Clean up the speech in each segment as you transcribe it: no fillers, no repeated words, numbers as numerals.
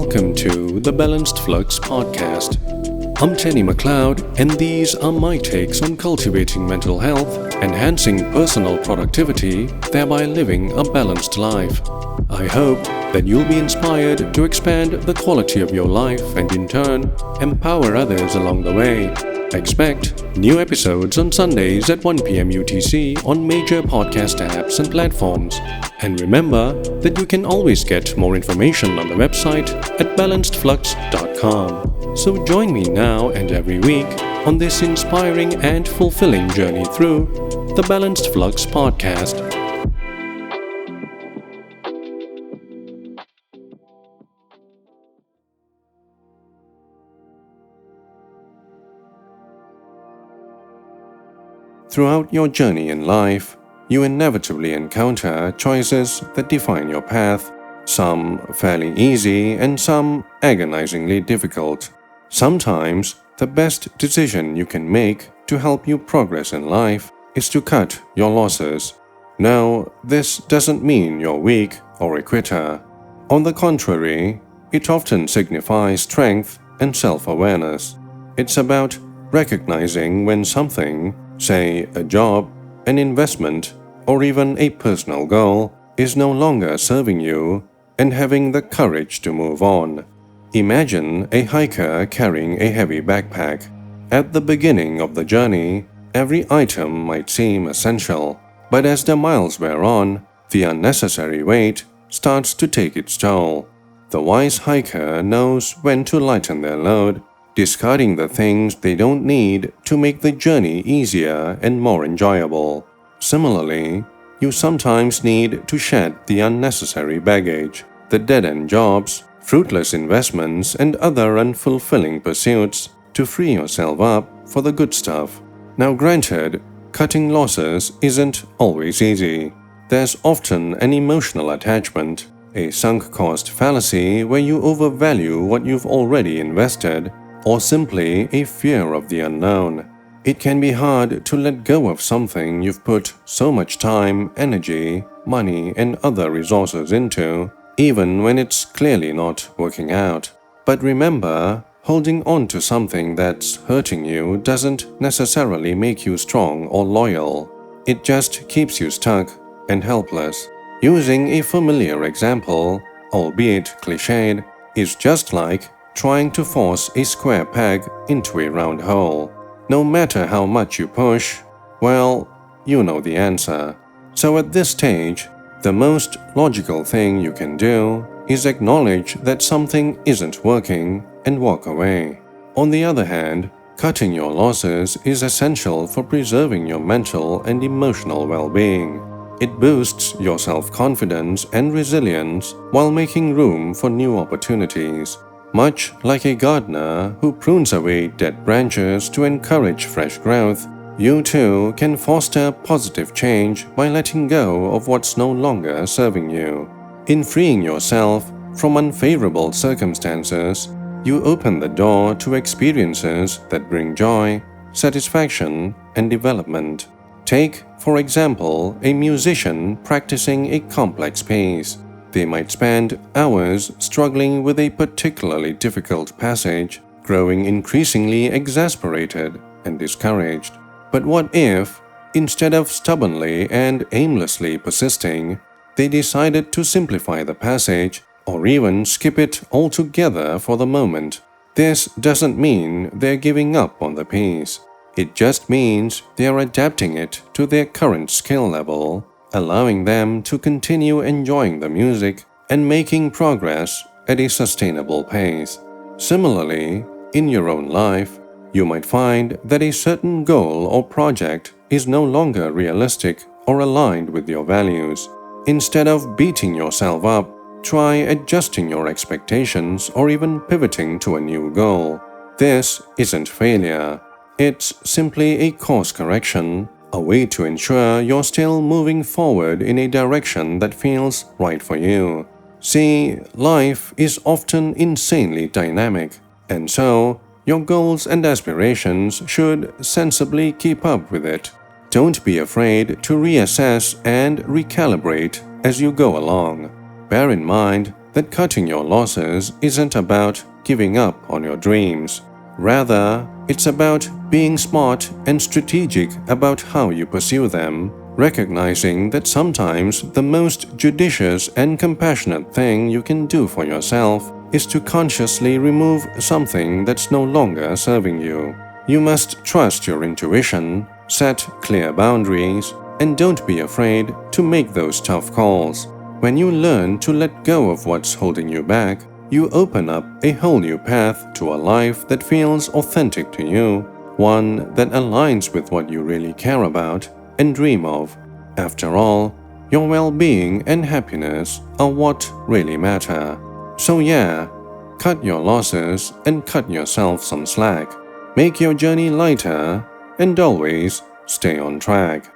Welcome to the Balanced Flux podcast. I'm Tenny McLeod, and these are my takes on cultivating mental health, enhancing personal productivity, thereby living a balanced life. I hope that you'll be inspired to expand the quality of your life and in turn, empower others along the way. Expect new episodes on Sundays at 1 p.m. UTC on major podcast apps and platforms. And remember that you can always get more information on the website at balancedflux.com. So join me now and every week on this inspiring and fulfilling journey through the Balanced Flux podcast. Throughout your journey in life, you inevitably encounter choices that define your path, some fairly easy and some agonizingly difficult. Sometimes, the best decision you can make to help you progress in life is to cut your losses. No, this doesn't mean you're weak or a quitter. On the contrary, it often signifies strength and self-awareness. It's about recognizing when something, say a job, an investment, or even a personal goal, is no longer serving you and having the courage to move on. Imagine a hiker carrying a heavy backpack. At the beginning of the journey, every item might seem essential, but as the miles wear on, the unnecessary weight starts to take its toll. The wise hiker knows when to lighten their load, discarding the things they don't need to make the journey easier and more enjoyable. Similarly, you sometimes need to shed the unnecessary baggage, the dead-end jobs, fruitless investments, and other unfulfilling pursuits to free yourself up for the good stuff. Now granted, cutting losses isn't always easy. There's often an emotional attachment, a sunk cost fallacy where you overvalue what you've already invested, or simply a fear of the unknown. It can be hard to let go of something you've put so much time, energy, money, and other resources into, even when it's clearly not working out. But remember, holding on to something that's hurting you doesn't necessarily make you strong or loyal. It just keeps you stuck and helpless. Using a familiar example, albeit cliched, is just like trying to force a square peg into a round hole. No matter how much you push, well, you know the answer. So at this stage, the most logical thing you can do is acknowledge that something isn't working and walk away. On the other hand, cutting your losses is essential for preserving your mental and emotional well-being. It boosts your self-confidence and resilience while making room for new opportunities. Much like a gardener who prunes away dead branches to encourage fresh growth, you too can foster positive change by letting go of what's no longer serving you. In freeing yourself from unfavorable circumstances, you open the door to experiences that bring joy, satisfaction, and development. Take, for example, a musician practicing a complex piece. They might spend hours struggling with a particularly difficult passage, growing increasingly exasperated and discouraged. But what if, instead of stubbornly and aimlessly persisting, they decided to simplify the passage or even skip it altogether for the moment? This doesn't mean they're giving up on the piece. It just means they're adapting it to their current skill level, allowing them to continue enjoying the music and making progress at a sustainable pace. Similarly, in your own life, you might find that a certain goal or project is no longer realistic or aligned with your values. Instead of beating yourself up, try adjusting your expectations or even pivoting to a new goal. This isn't failure. It's simply a course correction, a way to ensure you're still moving forward in a direction that feels right for you. See, life is often insanely dynamic, and so your goals and aspirations should sensibly keep up with it. Don't be afraid to reassess and recalibrate as you go along. Bear in mind that cutting your losses isn't about giving up on your dreams. Rather, it's about being smart and strategic about how you pursue them, recognizing that sometimes the most judicious and compassionate thing you can do for yourself is to consciously remove something that's no longer serving you. You must trust your intuition, set clear boundaries, and don't be afraid to make those tough calls. When you learn to let go of what's holding you back, you open up a whole new path to a life that feels authentic to you, one that aligns with what you really care about and dream of. After all, your well-being and happiness are what really matter. So yeah, cut your losses and cut yourself some slack. Make your journey lighter and always stay on track.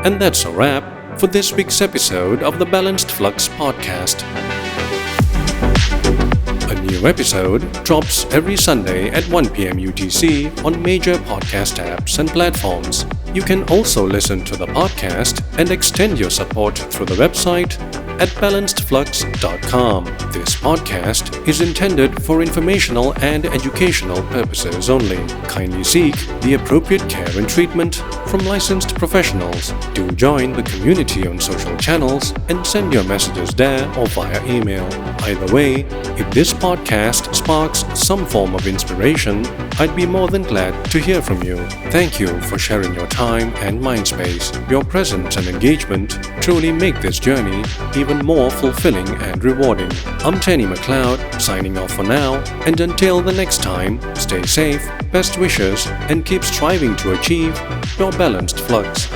And that's a wrap for this week's episode of the Balanced Flux podcast. A new episode drops every Sunday at 1 p.m. UTC on major podcast apps and platforms. You can also listen to the podcast and extend your support through the website at balancedflux.com. This podcast is intended for informational and educational purposes only. Kindly seek the appropriate care and treatment from licensed professionals. Do join the community on social channels and send your messages there or via email. Either way, if this podcast sparks some form of inspiration, I'd be more than glad to hear from you. Thank you for sharing your time and mind space. Your presence and engagement truly make this journey even more fulfilling and rewarding. I'm Tenny McLeod, signing off for now, and until the next time, stay safe, best wishes, and keep striving to achieve your balanced flux.